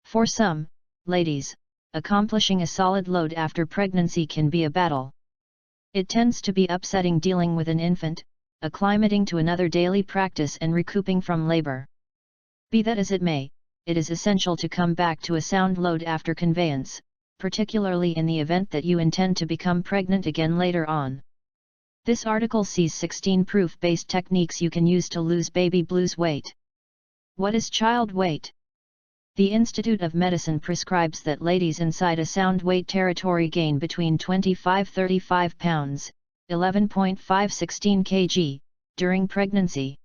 For some ladies, accomplishing a solid load after pregnancy can be a battle. It tends to be upsetting dealing with an infant, acclimating to another daily practice and recouping from labor. Be that as it may, it is essential to come back to a sound load after conveyance, particularly in the event that you intend to become pregnant again later on. This article sees 16 proof-based techniques you can use to lose baby blues weight. What is child weight? The Institute of Medicine prescribes that ladies inside a sound weight territory gain between 25-35 pounds, 11.5-16 kg, during pregnancy.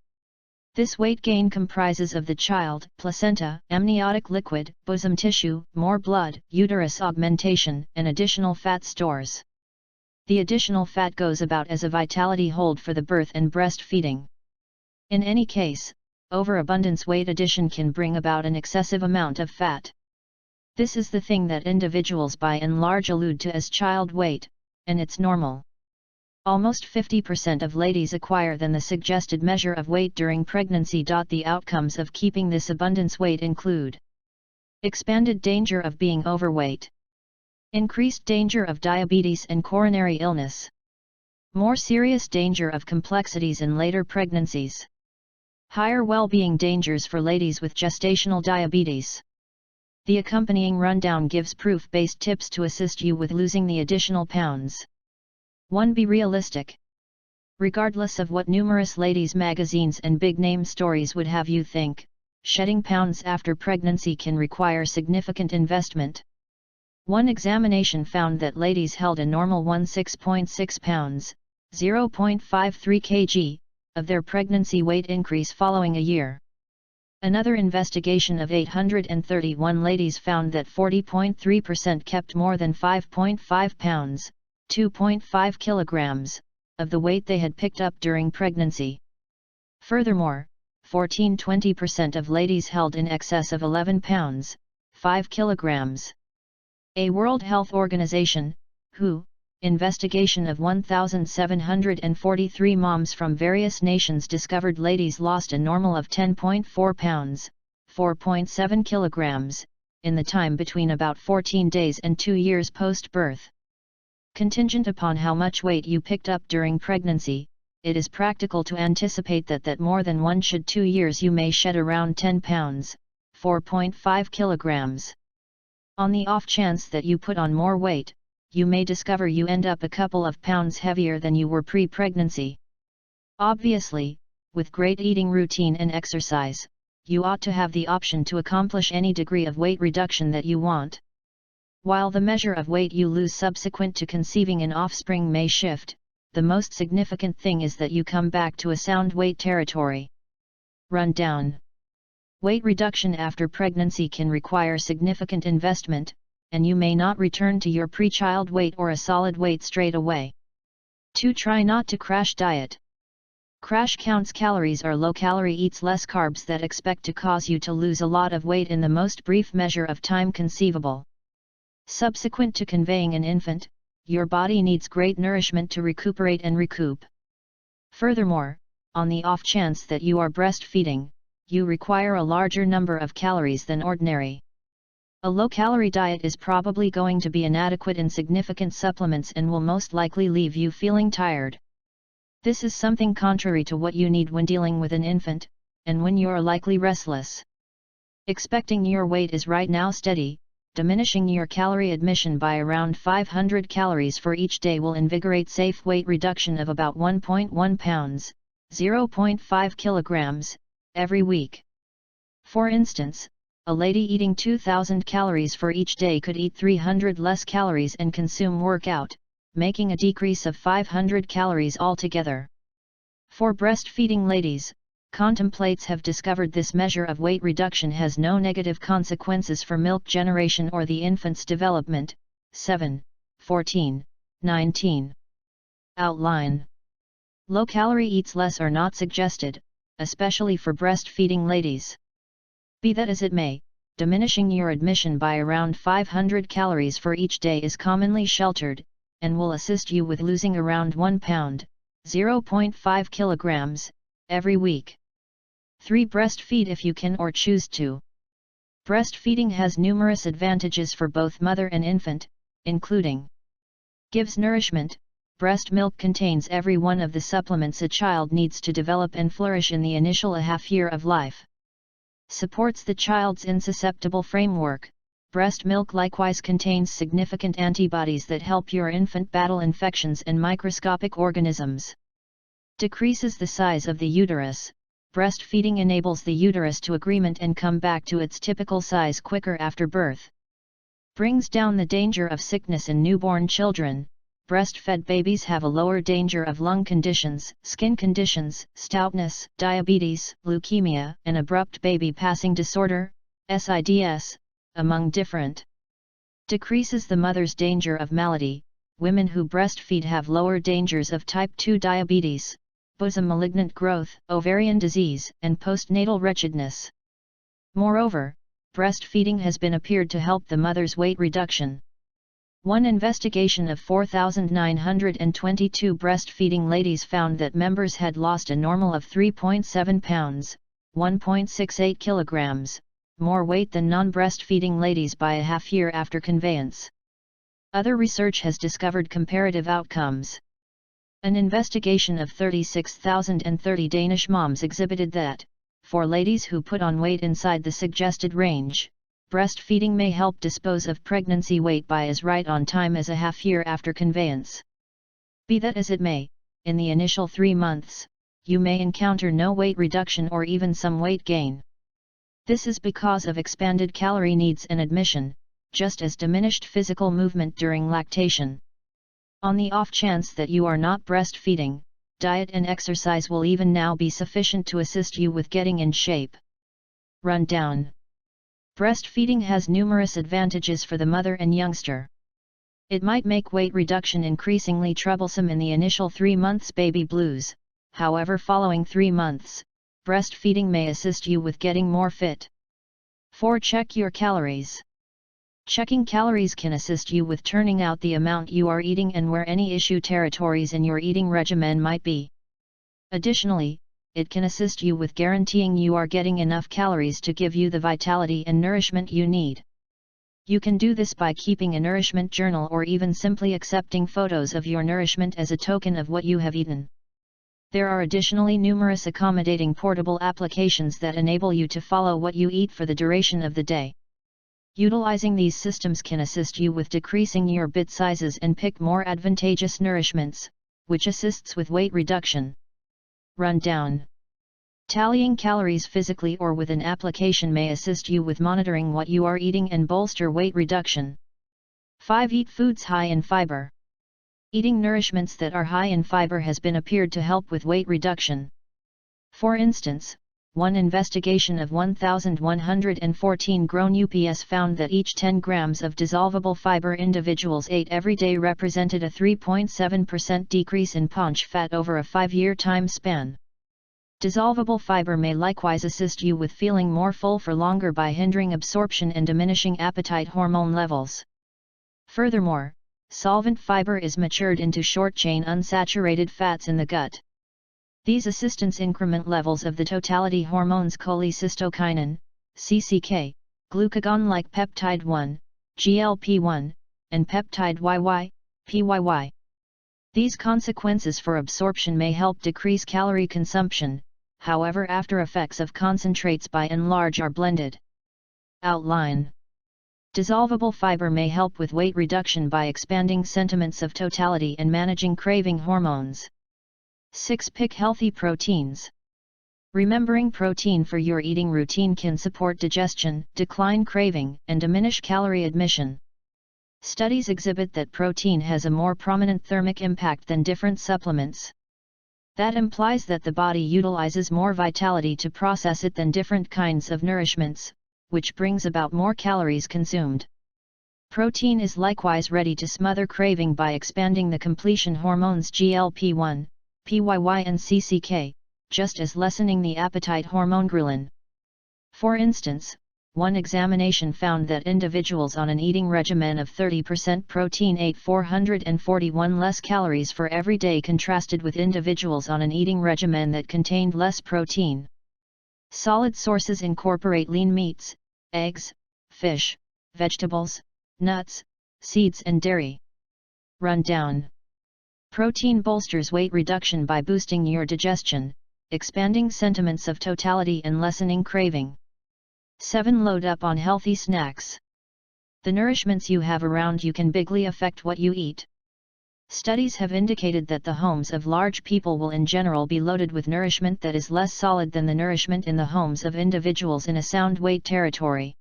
This weight gain comprises of the child, placenta, amniotic liquid, bosom tissue, more blood, uterus augmentation, and additional fat stores. The additional fat goes about as a vitality hold for the birth and breastfeeding. In any case, overabundance weight addition can bring about an excessive amount of fat. This is the thing that individuals by and large allude to as child weight, and it's normal. Almost 50% of ladies acquire than the suggested measure of weight during pregnancy. The outcomes of keeping this abundance weight include expanded danger of being overweight, increased danger of diabetes and coronary illness, more serious danger of complexities in later pregnancies, higher well-being dangers for ladies with gestational diabetes. The accompanying rundown gives proof-based tips to assist you with losing the additional pounds. 1. Be realistic. Regardless of what numerous ladies' magazines and big-name stories would have you think, shedding pounds after pregnancy can require significant investment. One examination found that ladies held a normal 16.6 pounds, 0.53 kg, of their pregnancy weight increase following a year. Another investigation of 831 ladies found that 40.3% kept more than 5.5 pounds, 2.5 kilograms, of the weight they had picked up during pregnancy. Furthermore, 14–20% of ladies held in excess of 11 pounds, 5 kilograms. A World Health Organization, WHO, investigation of 1,743 moms from various nations discovered ladies lost a normal of 10.4 pounds, 4.7 kilograms, in the time between about 14 days and 2 years post-birth. Contingent upon how much weight you picked up during pregnancy, it is practical to anticipate that more than 1–2 years you may shed around 10 pounds, 4.5 kilograms. On the off chance that you put on more weight, you may discover you end up a couple of pounds heavier than you were pre-pregnancy. Obviously, with great eating routine and exercise, you ought to have the option to accomplish any degree of weight reduction that you want. While the measure of weight you lose subsequent to conceiving an offspring may shift, the most significant thing is that you come back to a sound weight territory. Rundown. Weight reduction after pregnancy can require significant investment, and you may not return to your pre-child weight or a solid weight straight away. 2. Try not to crash diet. Crash counts calories are low-calorie eats less carbs that expect to cause you to lose a lot of weight in the most brief measure of time conceivable. Subsequent to conveying an infant, your body needs great nourishment to recuperate and recoup. Furthermore, on the off chance that you are breastfeeding, you require a larger number of calories than ordinary. A low-calorie diet is probably going to be inadequate in significant supplements and will most likely leave you feeling tired. This is something contrary to what you need when dealing with an infant, and when you're likely restless. Expecting your weight is right now steady. Diminishing your calorie admission by around 500 calories for each day will invigorate safe weight reduction of about 1.1 pounds, 0.5 kilograms, every week. For instance, a lady eating 2,000 calories for each day could eat 300 less calories and consume workout, making a decrease of 500 calories altogether. For breastfeeding ladies, contemplates have discovered this measure of weight reduction has no negative consequences for milk generation or the infant's development. 7, 14, 19. Outline. Low-calorie eats less are not suggested, especially for breastfeeding ladies. Be that as it may, diminishing your admission by around 500 calories for each day is commonly sheltered, and will assist you with losing around 1 pound, 0.5 kilograms, every week. 3. Breastfeed if you can or choose to. Breastfeeding has numerous advantages for both mother and infant, including gives nourishment. Breast milk contains every one of the supplements a child needs to develop and flourish in the initial half year of life. Supports the child's insusceptible framework. Breast milk likewise contains significant antibodies that help your infant battle infections and microscopic organisms. Decreases the size of the uterus. Breastfeeding enables the uterus to agreement and come back to its typical size quicker after birth. Brings down the danger of sickness in newborn children. Breastfed babies have a lower danger of lung conditions, skin conditions, stoutness, diabetes, leukemia, and abrupt baby passing disorder, SIDS, among different. Decreases the mother's danger of malady. Women who breastfeed have lower dangers of type 2 diabetes, bosom malignant growth, ovarian disease, and postnatal wretchedness. Moreover, breastfeeding has been appeared to help the mother's weight reduction. One investigation of 4,922 breastfeeding ladies found that members had lost a normal of 3.7 pounds, 1.68 kilograms, more weight than non-breastfeeding ladies by a half year after conveyance. Other research has discovered comparative outcomes. An investigation of 36,030 Danish moms exhibited that, for ladies who put on weight inside the suggested range, breastfeeding may help dispose of pregnancy weight by as right on time as a half year after conveyance. Be that as it may, in the initial 3 months, you may encounter no weight reduction or even some weight gain. This is because of expanded calorie needs and admission, just as diminished physical movement during lactation. On the off chance that you are not breastfeeding, diet and exercise will even now be sufficient to assist you with getting in shape. Rundown. Breastfeeding has numerous advantages for the mother and youngster. It might make weight reduction increasingly troublesome in the initial 3 months baby blues, however following 3 months, breastfeeding may assist you with getting more fit. 4. Check your calories. Checking calories can assist you with turning out the amount you are eating and where any issue territories in your eating regimen might be. Additionally, it can assist you with guaranteeing you are getting enough calories to give you the vitality and nourishment you need. You can do this by keeping a nourishment journal or even simply accepting photos of your nourishment as a token of what you have eaten. There are additionally numerous accommodating portable applications that enable you to follow what you eat for the duration of the day. Utilizing these systems can assist you with decreasing your bit sizes and pick more advantageous nourishments, which assists with weight reduction. Rundown. Tallying calories physically or with an application may assist you with monitoring what you are eating and bolster weight reduction. 5. Eat foods high in fiber. Eating nourishments that are high in fiber has been appeared to help with weight reduction. For instance, one investigation of 1,114 grown UPS found that each 10 grams of dissolvable fiber individuals ate every day represented a 3.7% decrease in paunch fat over a 5-year time span. Dissolvable fiber may likewise assist you with feeling more full for longer by hindering absorption and diminishing appetite hormone levels. Furthermore, solvent fiber is matured into short-chain unsaturated fats in the gut. These assistance increment levels of the totality hormones cholecystokinin, CCK, glucagon-like peptide 1, GLP-1, and peptide YY, PYY. These consequences for absorption may help decrease calorie consumption, however after effects of concentrates by and large are blended. Outline. Dissolvable fiber may help with weight reduction by expanding sentiments of totality and managing craving hormones. 6. Pick healthy proteins. Remembering protein for your eating routine can support digestion, decline craving, and diminish calorie admission. Studies exhibit that protein has a more prominent thermic impact than different supplements. That implies that the body utilizes more vitality to process it than different kinds of nourishments, which brings about more calories consumed. Protein is likewise ready to smother craving by expanding the completion hormones GLP-1, PYY and CCK, just as lessening the appetite hormone ghrelin. For instance, one examination found that individuals on an eating regimen of 30% protein ate 441 less calories for every day contrasted with individuals on an eating regimen that contained less protein. Solid sources incorporate lean meats, eggs, fish, vegetables, nuts, seeds and dairy. Rundown. Protein bolsters weight reduction by boosting your digestion, expanding sentiments of totality and lessening craving. 7. Load up on healthy snacks. The nourishments you have around you can bigly affect what you eat. Studies have indicated that the homes of large people will in general be loaded with nourishment that is less solid than the nourishment in the homes of individuals in a sound weight territory.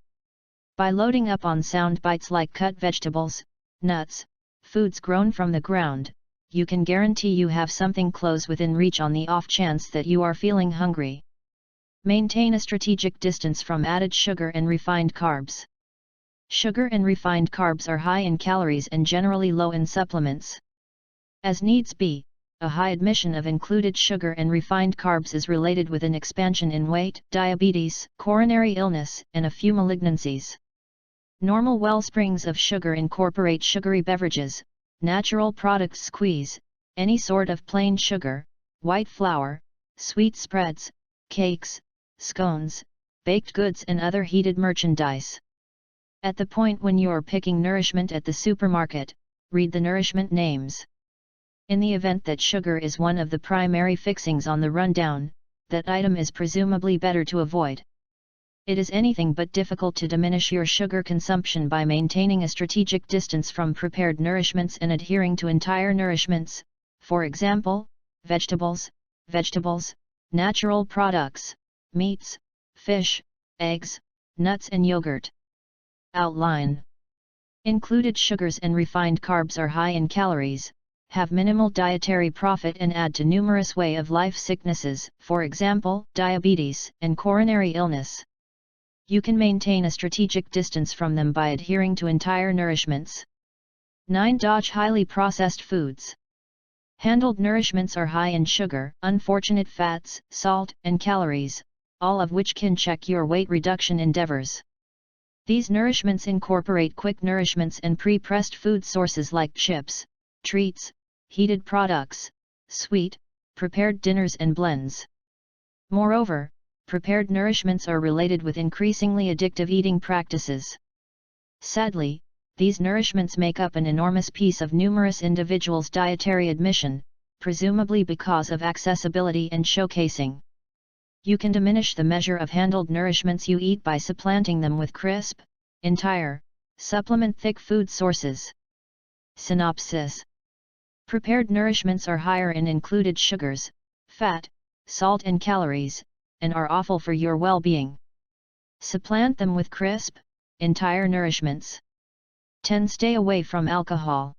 By loading up on sound bites like cut vegetables, nuts, foods grown from the ground, you can guarantee you have something close within reach on the off chance that you are feeling hungry. Maintain a strategic distance from added sugar and refined carbs. Sugar and refined carbs are high in calories and generally low in supplements. As needs be, a high admission of included sugar and refined carbs is related with an expansion in weight, diabetes, coronary illness, and a few malignancies. Normal wellsprings of sugar incorporate sugary beverages, natural products squeeze, any sort of plain sugar, white flour, sweet spreads, cakes, scones, baked goods and other heated merchandise. At the point when you are picking nourishment at the supermarket, read the nourishment names. In the event that sugar is one of the primary fixings on the rundown, that item is presumably better to avoid. It is anything but difficult to diminish your sugar consumption by maintaining a strategic distance from prepared nourishments and adhering to entire nourishments, for example, vegetables, natural products, meats, fish, eggs, nuts and yogurt. Outline. Included sugars and refined carbs are high in calories, have minimal dietary profit and add to numerous way of life sicknesses, for example, diabetes and coronary illness. You can maintain a strategic distance from them by adhering to entire nourishments. 9. Dodge highly processed foods. Handled nourishments are high in sugar, unfortunate fats, salt, and calories, all of which can check your weight reduction endeavors. These nourishments incorporate quick nourishments and pre-pressed food sources like chips, treats, heated products, sweet, prepared dinners and blends. Moreover, prepared nourishments are related with increasingly addictive eating practices. Sadly, these nourishments make up an enormous piece of numerous individuals' dietary admission, presumably because of accessibility and showcasing. You can diminish the measure of handled nourishments you eat by supplanting them with crisp, entire, supplement-thick food sources. Synopsis. Prepared nourishments are higher in included sugars, fat, salt and calories, and are awful for your well-being. Supplant them with crisp, entire nourishments. 10. Stay away from alcohol.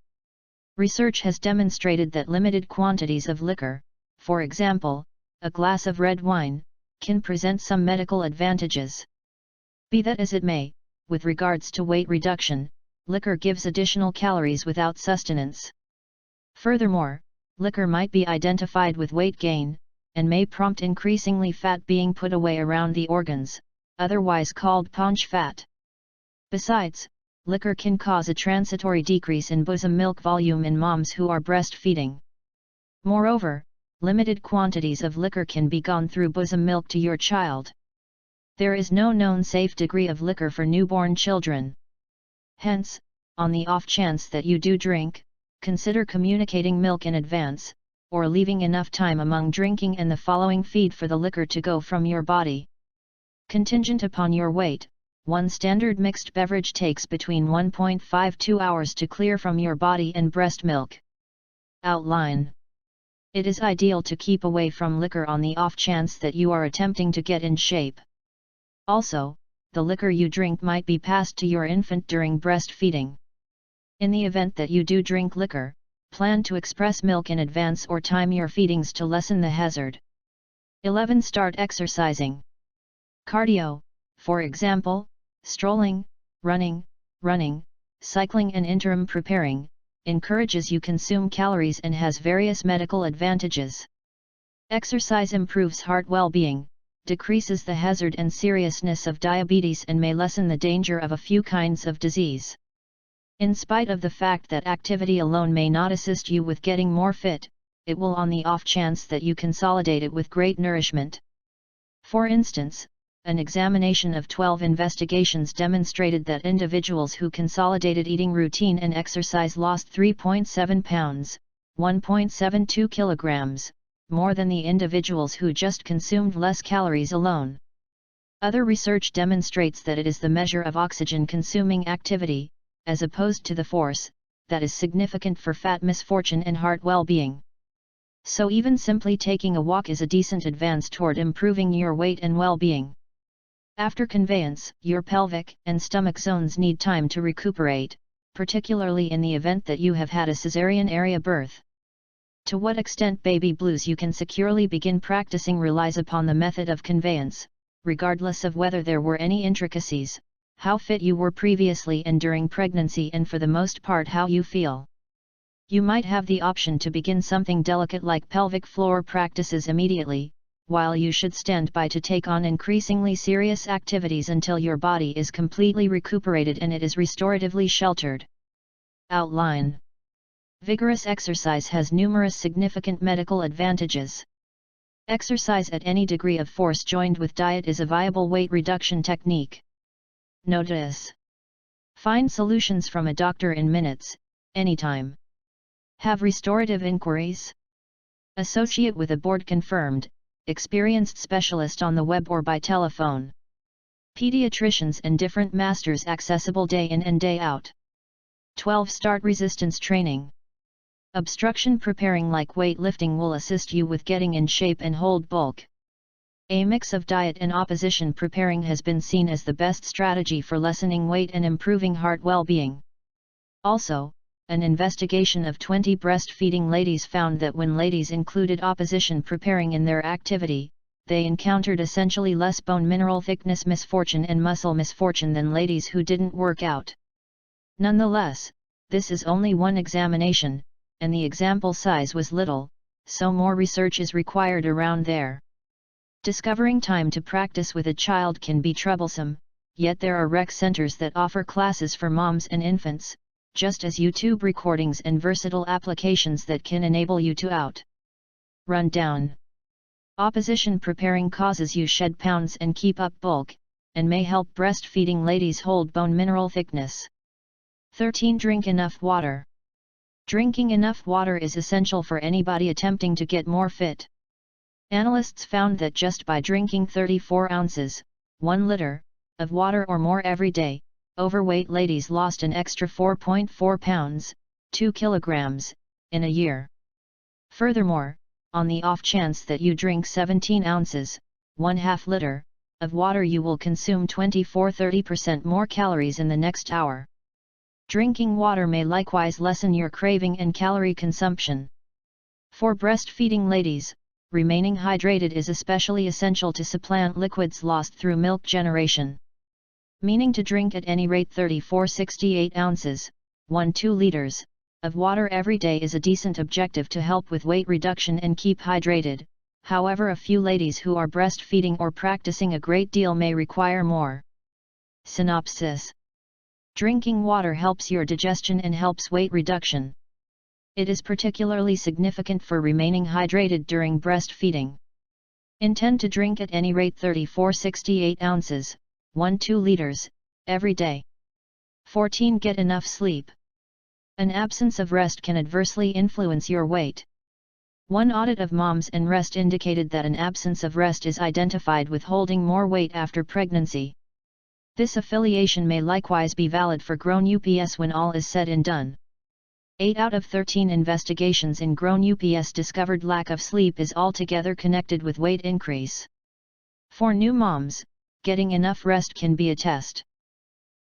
Research has demonstrated that limited quantities of liquor, for example, a glass of red wine, can present some medical advantages. Be that as it may, with regards to weight reduction, liquor gives additional calories without sustenance. Furthermore, liquor might be identified with weight gain, and may prompt increasingly fat being put away around the organs, otherwise called paunch fat. Besides, liquor can cause a transitory decrease in bosom milk volume in moms who are breastfeeding. Moreover, limited quantities of liquor can be gone through bosom milk to your child. There is no known safe degree of liquor for newborn children. Hence, on the off chance that you do drink, consider communicating milk in advance, or leaving enough time among drinking and the following feed for the liquor to go from your body. Contingent upon your weight, one standard mixed beverage takes between 1.52 hours to clear from your body and breast milk. Outline. It is ideal to keep away from liquor on the off chance that you are attempting to get in shape. Also, the liquor you drink might be passed to your infant during breastfeeding. In the event that you do drink liquor, plan to express milk in advance or time your feedings to lessen the hazard. 11. Start exercising. Cardio, for example, strolling, running, cycling and interim preparing, encourages you consume calories and has various medical advantages. Exercise improves heart well-being, decreases the hazard and seriousness of diabetes and may lessen the danger of a few kinds of disease. In spite of the fact that activity alone may not assist you with getting more fit, it will on the off chance that you consolidate it with great nourishment. For instance, an examination of 12 investigations demonstrated that individuals who consolidated eating routine and exercise lost 3.7 pounds, 1.72 kilograms, more than the individuals who just consumed less calories alone. Other research demonstrates that it is the measure of oxygen-consuming activity, as opposed to the force, that is significant for fat misfortune and heart well-being. So even simply taking a walk is a decent advance toward improving your weight and well-being. After conveyance, your pelvic and stomach zones need time to recuperate, particularly in the event that you have had a cesarean area birth. To what extent baby blues you can securely begin practicing relies upon the method of conveyance, regardless of whether there were any intricacies, how fit you were previously and during pregnancy, and for the most part how you feel. You might have the option to begin something delicate like pelvic floor practices immediately, while you should stand by to take on increasingly serious activities until your body is completely recuperated and it is restoratively sheltered. Outline. Vigorous exercise has numerous significant medical advantages. Exercise at any degree of force joined with diet is a viable weight reduction technique. Notice. Find solutions from a doctor in minutes, anytime. Have restorative inquiries? Associate with a board-confirmed, experienced specialist on the web or by telephone. Pediatricians and different masters accessible day in and day out. 12. Start resistance training. Obstruction preparing like weightlifting will assist you with getting in shape and hold bulk. A mix of diet and opposition preparing has been seen as the best strategy for lessening weight and improving heart well-being. Also, an investigation of 20 breastfeeding ladies found that when ladies included opposition preparing in their activity, they encountered essentially less bone mineral thickness misfortune and muscle misfortune than ladies who didn't work out. Nonetheless, this is only one examination, and the example size was little, so more research is required around there. Discovering time to practice with a child can be troublesome, yet there are rec centers that offer classes for moms and infants, just as YouTube recordings and versatile applications that can enable you to run down. Opposition preparing causes you shed pounds and keep up bulk, and may help breastfeeding ladies hold bone mineral thickness. 13. Drink enough water. Drinking enough water is essential for anybody attempting to get more fit. Analysts found that just by drinking 34 ounces, 1 liter, of water or more every day, overweight ladies lost an extra 4.4 pounds, 2 kilograms, in a year. Furthermore, on the off chance that you drink 17 ounces, 1/2 liter, of water, you will consume 24–30% more calories in the next hour. Drinking water may likewise lessen your craving and calorie consumption. For breastfeeding ladies, remaining hydrated is especially essential to supplant liquids lost through milk generation. Meaning to drink at any rate 34–68 ounces, 1–2 liters, of water every day is a decent objective to help with weight reduction and keep hydrated. However, a few ladies who are breastfeeding or practicing a great deal may require more. Synopsis. Drinking water helps your digestion and helps weight reduction. It is particularly significant for remaining hydrated during breastfeeding. Intend to drink at any rate 34–68 ounces, 1–2 liters, every day. 14. Get enough sleep. An absence of rest can adversely influence your weight. One audit of Moms and Rest indicated that an absence of rest is identified with holding more weight after pregnancy. This affiliation may likewise be valid for grown UPS when all is said and done. 8 out of 13 investigations in grown UPS discovered lack of sleep is altogether connected with weight increase. For new moms, getting enough rest can be a test.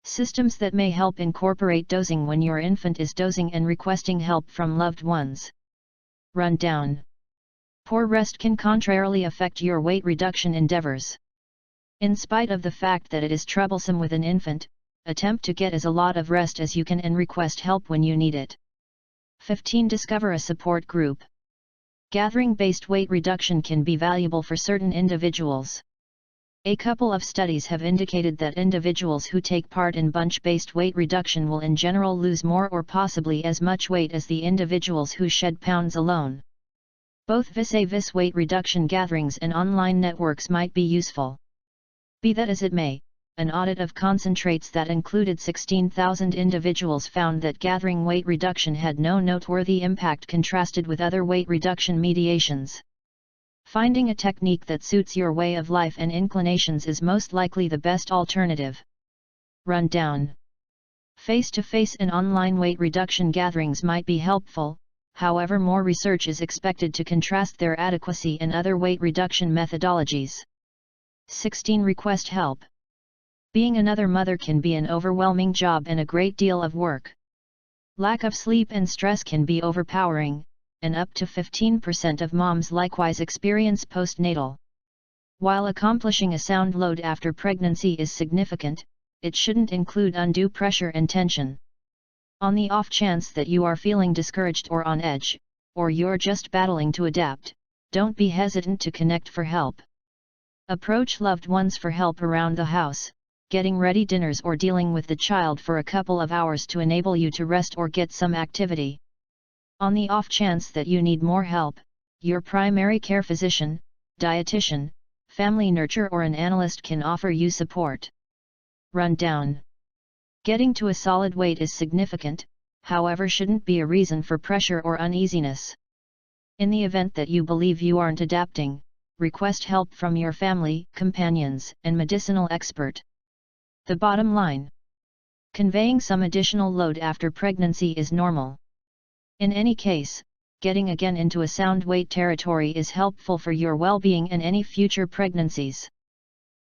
Systems that may help incorporate dozing when your infant is dozing and requesting help from loved ones. Rundown. Poor rest can contrarily affect your weight reduction endeavors. In spite of the fact that it is troublesome with an infant, attempt to get as a lot of rest as you can and request help when you need it. 15. Discover a support group. Gathering-based weight reduction can be valuable for certain individuals. A couple of studies have indicated that individuals who take part in bunch-based weight reduction will in general lose more or possibly as much weight as the individuals who shed pounds alone. Both vis-a-vis weight reduction gatherings and online networks might be useful. Be that as it may, an audit of concentrates that included 16,000 individuals found that gathering weight reduction had no noteworthy impact contrasted with other weight reduction mediations. Finding a technique that suits your way of life and inclinations is most likely the best alternative. Rundown. Face-to-face and online weight reduction gatherings might be helpful, however more research is expected to contrast their adequacy and other weight reduction methodologies. 16. Request help. Being another mother can be an overwhelming job and a great deal of work. Lack of sleep and stress can be overpowering, and up to 15% of moms likewise experience postnatal. While accomplishing a sound load after pregnancy is significant, it shouldn't include undue pressure and tension. On the off chance that you are feeling discouraged or on edge, or you're just battling to adapt, don't be hesitant to connect for help. Approach loved ones for help around the house, getting ready dinners or dealing with the child for a couple of hours to enable you to rest or get some activity. On the off chance that you need more help, your primary care physician, dietitian, family nurture or an analyst can offer you support. Rundown. Getting to a solid weight is significant, however shouldn't be a reason for pressure or uneasiness. In the event that you believe you aren't adapting, request help from your family, companions, and medicinal expert. The bottom line. Conveying some additional load after pregnancy is normal. In any case, getting again into a sound weight territory is helpful for your well-being and any future pregnancies.